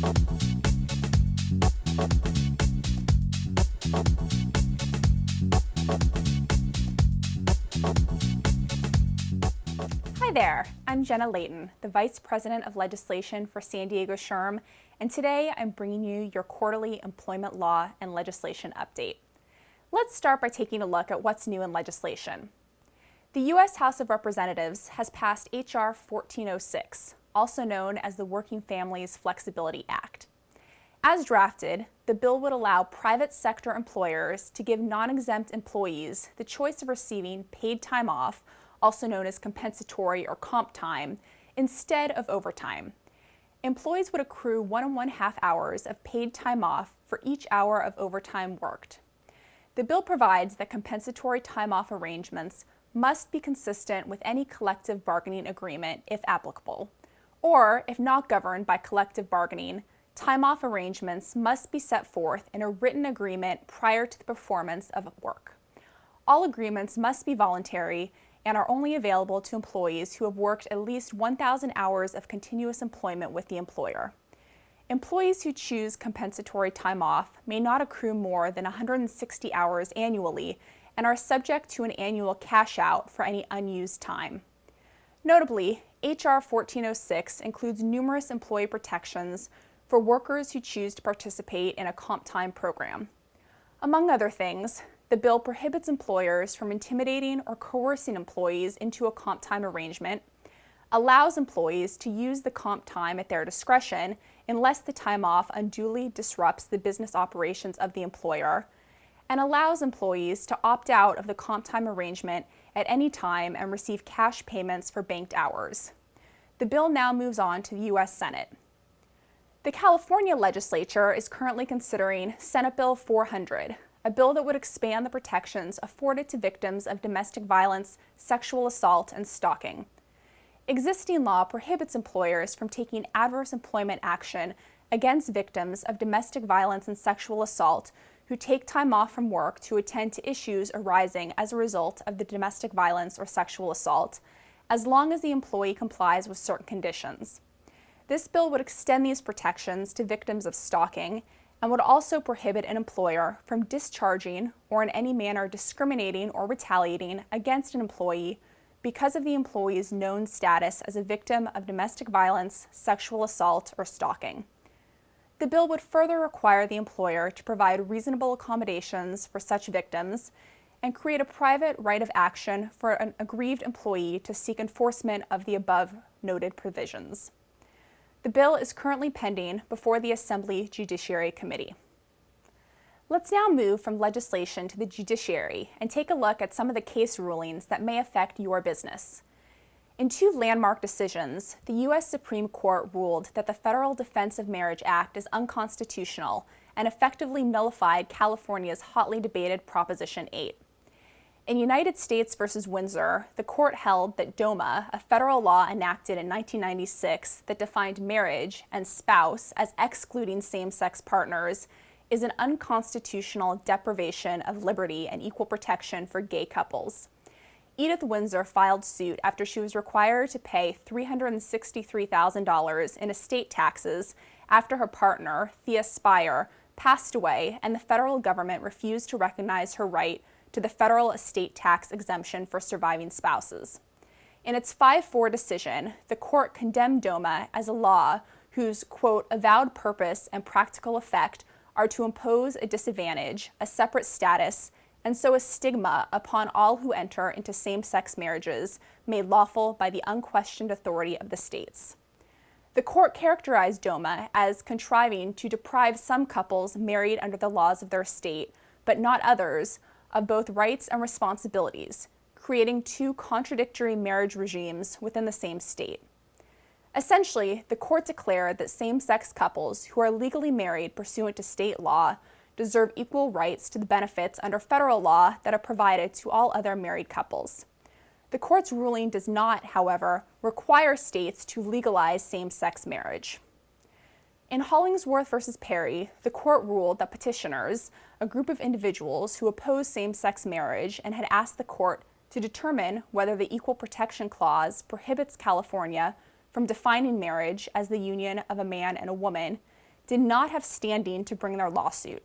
Hi there, I'm Jenna Leyton, the Vice President of Legislation for San Diego SHRM, and today I'm bringing you your quarterly employment law and legislation update. Let's start by taking a look at what's new in legislation. The U.S. House of Representatives has passed H.R. 1406, also known as the Working Families Flexibility Act. As drafted, the bill would allow private sector employers to give non-exempt employees the choice of receiving paid time off, also known as compensatory or comp time, instead of overtime. Employees would accrue 1½ hours of paid time off for each hour of overtime worked. The bill provides that compensatory time off arrangements must be consistent with any collective bargaining agreement if applicable, or if not governed by collective bargaining, time off arrangements must be set forth in a written agreement prior to the performance of work. All agreements must be voluntary and are only available to employees who have worked at least 1,000 hours of continuous employment with the employer. Employees who choose compensatory time off may not accrue more than 160 hours annually and are subject to an annual cash out for any unused time. Notably, H.R. 1406 includes numerous employee protections for workers who choose to participate in a comp time program. Among other things, the bill prohibits employers from intimidating or coercing employees into a comp time arrangement, allows employees to use the comp time at their discretion unless the time off unduly disrupts the business operations of the employer, and allows employees to opt out of the comp time arrangement at any time and receive cash payments for banked hours. The bill now moves on to the U.S. Senate. The California legislature is currently considering Senate Bill 400, a bill that would expand the protections afforded to victims of domestic violence, sexual assault, and stalking. Existing law prohibits employers from taking adverse employment action against victims of domestic violence and sexual assault who take time off from work to attend to issues arising as a result of the domestic violence or sexual assault, as long as the employee complies with certain conditions. This bill would extend these protections to victims of stalking and would also prohibit an employer from discharging or in any manner discriminating or retaliating against an employee because of the employee's known status as a victim of domestic violence, sexual assault, or stalking. The bill would further require the employer to provide reasonable accommodations for such victims and create a private right of action for an aggrieved employee to seek enforcement of the above noted provisions. The bill is currently pending before the Assembly Judiciary Committee. Let's now move from legislation to the judiciary and take a look at some of the case rulings that may affect your business. In two landmark decisions, the U.S. Supreme Court ruled that the Federal Defense of Marriage Act is unconstitutional and effectively nullified California's hotly debated Proposition 8. In United States v. Windsor, the court held that DOMA, a federal law enacted in 1996 that defined marriage and spouse as excluding same-sex partners, is an unconstitutional deprivation of liberty and equal protection for gay couples. Edith Windsor filed suit after she was required to pay $363,000 in estate taxes after her partner, Thea Spire, passed away and the federal government refused to recognize her right to the federal estate tax exemption for surviving spouses. In its 5-4 decision, the court condemned DOMA as a law whose, quote, avowed purpose and practical effect are to impose a disadvantage, a separate status, and so a stigma upon all who enter into same-sex marriages made lawful by the unquestioned authority of the states. The court characterized DOMA as contriving to deprive some couples married under the laws of their state, but not others, of both rights and responsibilities, creating two contradictory marriage regimes within the same state. Essentially, the court declared that same-sex couples who are legally married pursuant to state law deserve equal rights to the benefits under federal law that are provided to all other married couples. The court's ruling does not, however, require states to legalize same-sex marriage. In Hollingsworth v. Perry, the court ruled that petitioners, a group of individuals who oppose same-sex marriage and had asked the court to determine whether the Equal Protection Clause prohibits California from defining marriage as the union of a man and a woman, did not have standing to bring their lawsuit.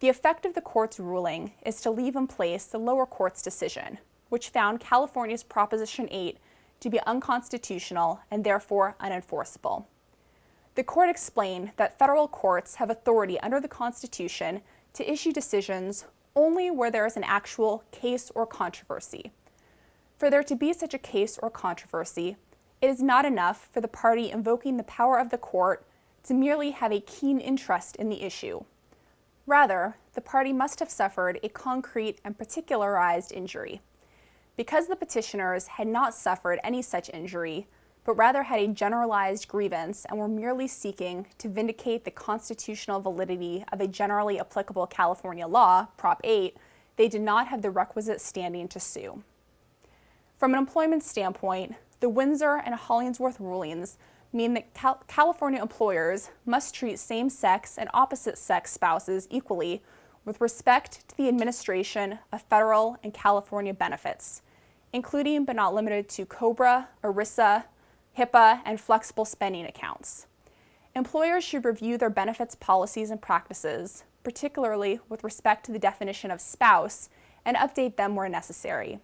The effect of the court's ruling is to leave in place the lower court's decision, which found California's Proposition 8 to be unconstitutional and therefore unenforceable. The court explained that federal courts have authority under the Constitution to issue decisions only where there is an actual case or controversy. For there to be such a case or controversy, it is not enough for the party invoking the power of the court to merely have a keen interest in the issue. Rather, the party must have suffered a concrete and particularized injury. Because the petitioners had not suffered any such injury, but rather had a generalized grievance and were merely seeking to vindicate the constitutional validity of a generally applicable California law, Prop 8, they did not have the requisite standing to sue. From an employment standpoint, the Windsor and Hollingsworth rulings mean that California employers must treat same-sex and opposite-sex spouses equally with respect to the administration of federal and California benefits, including but not limited to COBRA, ERISA, HIPAA, and flexible spending accounts. Employers should review their benefits policies and practices, particularly with respect to the definition of spouse, and update them where necessary.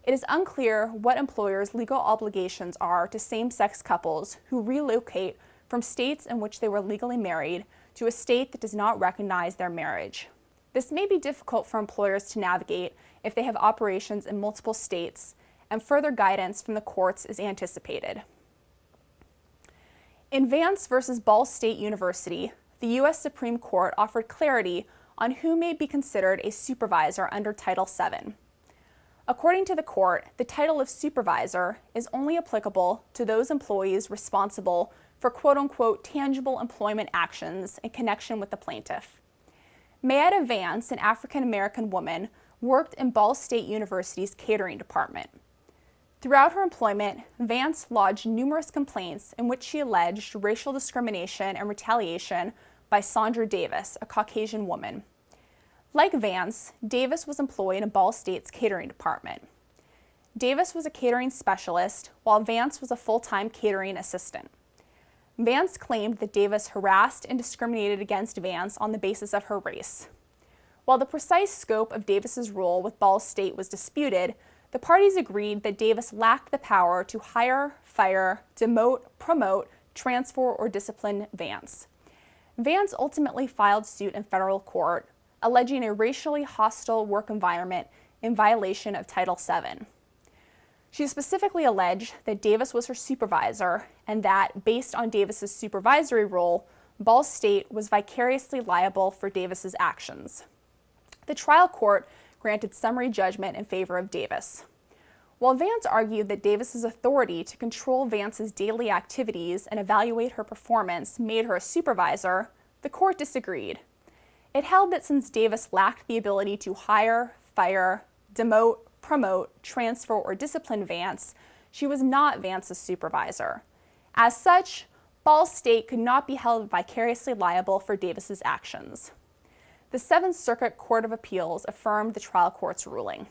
It is unclear what employers' legal obligations are to same-sex couples who relocate from states in which they were legally married to a state that does not recognize their marriage. This may be difficult for employers to navigate if they have operations in multiple states, and further guidance from the courts is anticipated. In Vance versus Ball State University, the U.S. Supreme Court offered clarity on who may be considered a supervisor under Title VII. According to the court, the title of supervisor is only applicable to those employees responsible for quote-unquote tangible employment actions in connection with the plaintiff. Mayetta Vance, an African-American woman, worked in Ball State University's catering department. Throughout her employment, Vance lodged numerous complaints in which she alleged racial discrimination and retaliation by Sandra Davis, a Caucasian woman. Like Vance, Davis was employed in Ball State's catering department. Davis was a catering specialist, while Vance was a full-time catering assistant. Vance claimed that Davis harassed and discriminated against Vance on the basis of her race. While the precise scope of Davis's role with Ball State was disputed, the parties agreed that Davis lacked the power to hire, fire, demote, promote, transfer, or discipline Vance. Vance ultimately filed suit in federal court, alleging a racially hostile work environment in violation of Title VII. She specifically alleged that Davis was her supervisor and that, based on Davis's supervisory role, Ball State was vicariously liable for Davis's actions. The trial court granted summary judgment in favor of Davis. While Vance argued that Davis's authority to control Vance's daily activities and evaluate her performance made her a supervisor, the court disagreed. It held that since Davis lacked the ability to hire, fire, demote, promote, transfer, or discipline Vance, she was not Vance's supervisor. As such, Ball State could not be held vicariously liable for Davis's actions. The Seventh Circuit Court of Appeals affirmed the trial court's ruling.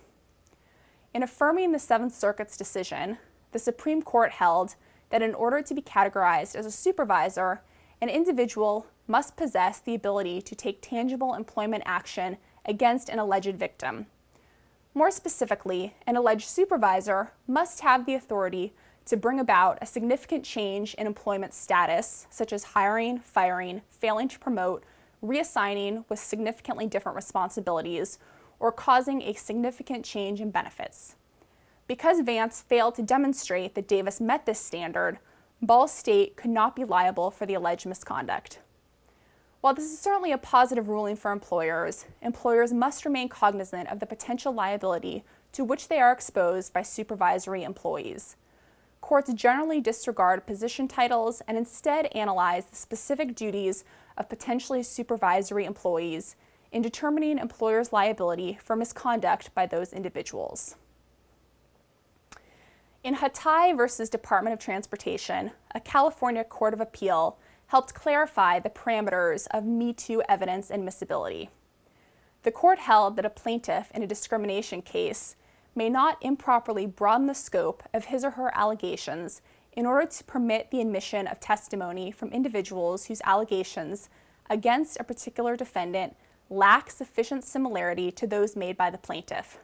In affirming the Seventh Circuit's decision, the Supreme Court held that in order to be categorized as a supervisor, an individual must possess the ability to take tangible employment action against an alleged victim. More specifically, an alleged supervisor must have the authority to bring about a significant change in employment status, such as hiring, firing, failing to promote, reassigning with significantly different responsibilities, or causing a significant change in benefits. Because Vance failed to demonstrate that Davis met this standard, Ball State could not be liable for the alleged misconduct. While this is certainly a positive ruling for employers, employers must remain cognizant of the potential liability to which they are exposed by supervisory employees. Courts generally disregard position titles and instead analyze the specific duties of potentially supervisory employees in determining employers' liability for misconduct by those individuals. In Hatai versus Department of Transportation, a California Court of Appeal helped clarify the parameters of Me Too evidence admissibility. The court held that a plaintiff in a discrimination case may not improperly broaden the scope of his or her allegations in order to permit the admission of testimony from individuals whose allegations against a particular defendant lack sufficient similarity to those made by the plaintiff.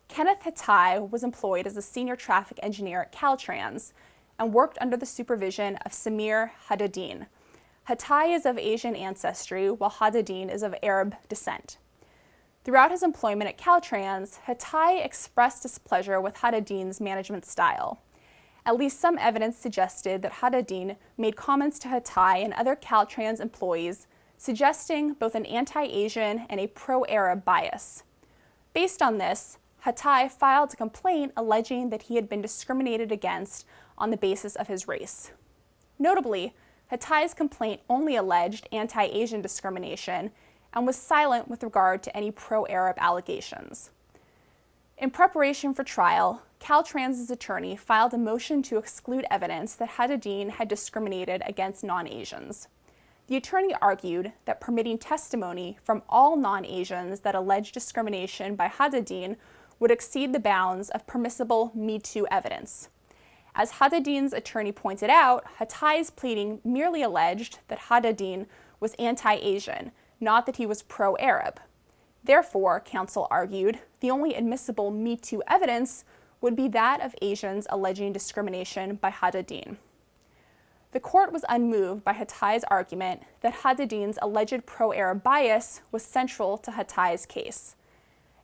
Kenneth Hatai was employed as a senior traffic engineer at Caltrans and worked under the supervision of Samir Haddadin. Hatai is of Asian ancestry, while Haddadin is of Arab descent. Throughout his employment at Caltrans, Hatai expressed displeasure with Haddadin's management style. At least some evidence suggested that Haddadin made comments to Hatai and other Caltrans employees suggesting both an anti-Asian and a pro-Arab bias. Based on this, Hatai filed a complaint alleging that he had been discriminated against on the basis of his race. Notably, Hatai's complaint only alleged anti-Asian discrimination and was silent with regard to any pro-Arab allegations. In preparation for trial, Caltrans' attorney filed a motion to exclude evidence that Haddadin had discriminated against non-Asians. The attorney argued that permitting testimony from all non-Asians that alleged discrimination by Haddadin would exceed the bounds of permissible Me Too evidence. As Haddadin's attorney pointed out, Hatai's pleading merely alleged that Haddadin was anti-Asian, not that he was pro-Arab. Therefore, counsel argued, the only admissible Me Too evidence would be that of Asians alleging discrimination by Haddadin. The court was unmoved by Hatai's argument that Haddadin's alleged pro-Arab bias was central to Hatai's case.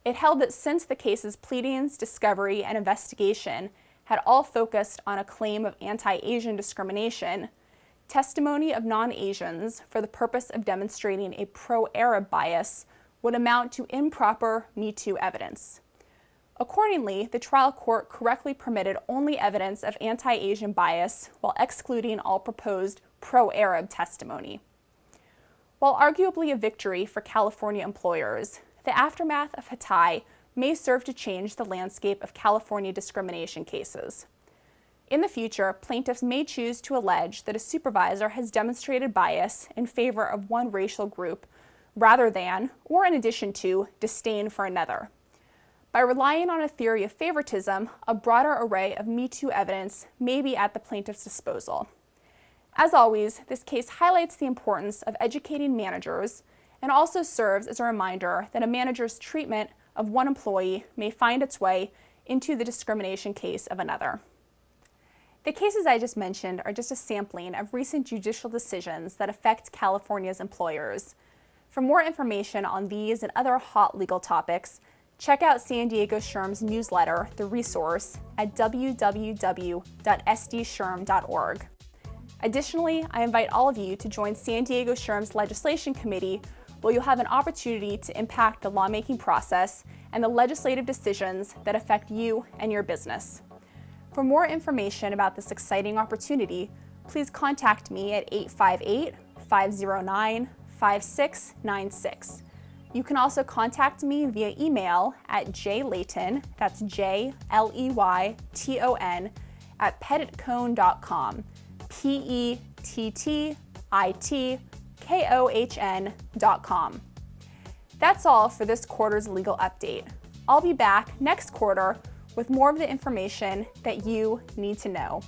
It held that since the case's pleadings, discovery, and investigation had all focused on a claim of anti-Asian discrimination, testimony of non-Asians for the purpose of demonstrating a pro-Arab bias would amount to improper Me Too evidence. Accordingly, the trial court correctly permitted only evidence of anti-Asian bias while excluding all proposed pro-Arab testimony. While arguably a victory for California employers, the aftermath of Hatai may serve to change the landscape of California discrimination cases. In the future, plaintiffs may choose to allege that a supervisor has demonstrated bias in favor of one racial group rather than, or in addition to, disdain for another. By relying on a theory of favoritism, a broader array of Me Too evidence may be at the plaintiff's disposal. As always, this case highlights the importance of educating managers and also serves as a reminder that a manager's treatment of one employee may find its way into the discrimination case of another. The cases I just mentioned are just a sampling of recent judicial decisions that affect California's employers. For more information on these and other hot legal topics, check out SDSHRM's newsletter, The Resource, at www.sdshrm.org. Additionally, I invite all of you to join SDSHRM's Legislation Committee, where you'll have an opportunity to impact the lawmaking process and the legislative decisions that affect you and your business. For more information about this exciting opportunity, please contact me at 858-509-5696. You can also contact me via email at jleyton, that's J-L-E-Y-T-O-N, at pettitcohn.com, PETTITKOHN.com. That's all for this quarter's legal update. I'll be back next quarter with more of the information that you need to know.